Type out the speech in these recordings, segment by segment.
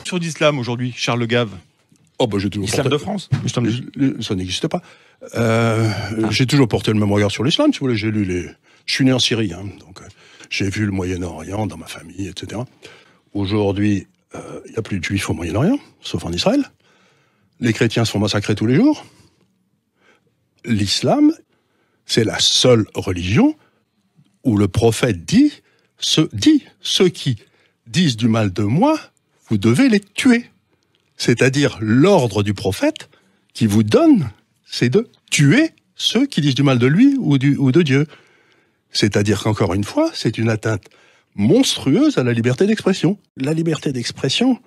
Sur l'islam aujourd'hui, Charles Gave. Oh bah j'ai toujours Islam de France. Ça n'existe pas. J'ai toujours porté le même regard sur l'islam, si vous voulez. Je suis né en Syrie, hein, donc j'ai vu le Moyen-Orient dans ma famille, etc. Aujourd'hui, il n'y a plus de juifs au Moyen-Orient, sauf en Israël. Les chrétiens se font massacrer tous les jours. L'islam, c'est la seule religion où le prophète dit ceux qui disent du mal de moi, vous devez les tuer. C'est-à-dire l'ordre du prophète qui vous donne, c'est de tuer ceux qui disent du mal de lui ou de Dieu. C'est-à-dire qu'encore une fois, c'est une atteinte monstrueuse à la liberté d'expression. La liberté d'expression,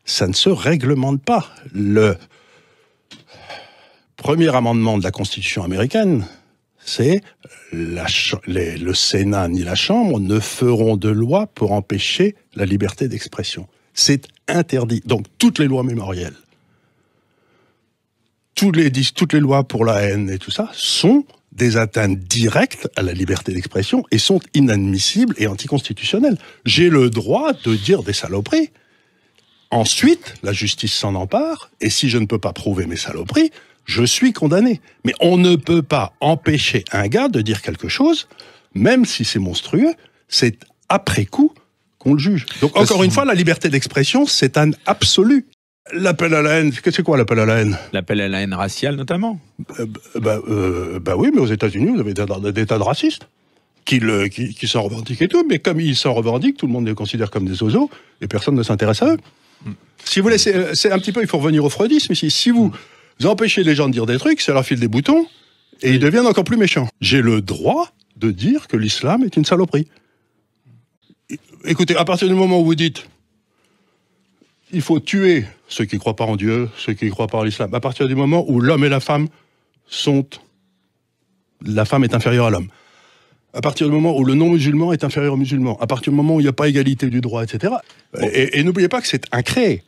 ça ne se réglemente pas. Le premier amendement de la Constitution américaine, c'est le Sénat ni la Chambre ne feront de loi pour empêcher la liberté d'expression. C'est interdit. Donc toutes les lois mémorielles, toutes les lois pour la haine et tout ça sont des atteintes directes à la liberté d'expression et sont inadmissibles et anticonstitutionnelles. J'ai le droit de dire des saloperies. Ensuite, la justice s'en empare, et si je ne peux pas prouver mes saloperies, je suis condamné. Mais on ne peut pas empêcher un gars de dire quelque chose, même si c'est monstrueux, c'est après coup qu'on le juge. Donc encore une fois, la liberté d'expression, c'est un absolu. L'appel à la haine, c'est quoi l'appel à la haine? L'appel à la haine raciale, notamment. Oui, mais aux États-Unis, vous avez des tas de racistes qui s'en revendiquent et tout, mais comme ils s'en revendiquent, tout le monde les considère comme des oiseaux et personne ne s'intéresse à eux. Si vous voulez, c'est un petit peu, il faut revenir au freudisme ici. Si vous empêchez les gens de dire des trucs, ça leur file des boutons et ils deviennent encore plus méchants. J'ai le droit de dire que l'islam est une saloperie. Écoutez, à partir du moment où vous dites il faut tuer ceux qui ne croient pas en Dieu, ceux qui ne croient pas en l'islam, à partir du moment où l'homme et la femme la femme est inférieure à l'homme, à partir du moment où le non-musulman est inférieur au musulman, à partir du moment où il n'y a pas égalité du droit, etc. Et n'oubliez pas que c'est incréé.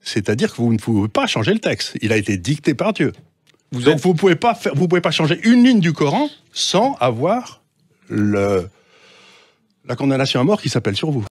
C'est-à-dire que vous ne pouvez pas changer le texte. Il a été dicté par Dieu. Donc vous pouvez pas changer une ligne du Coran sans avoir la condamnation à mort qui s'appelle sur vous.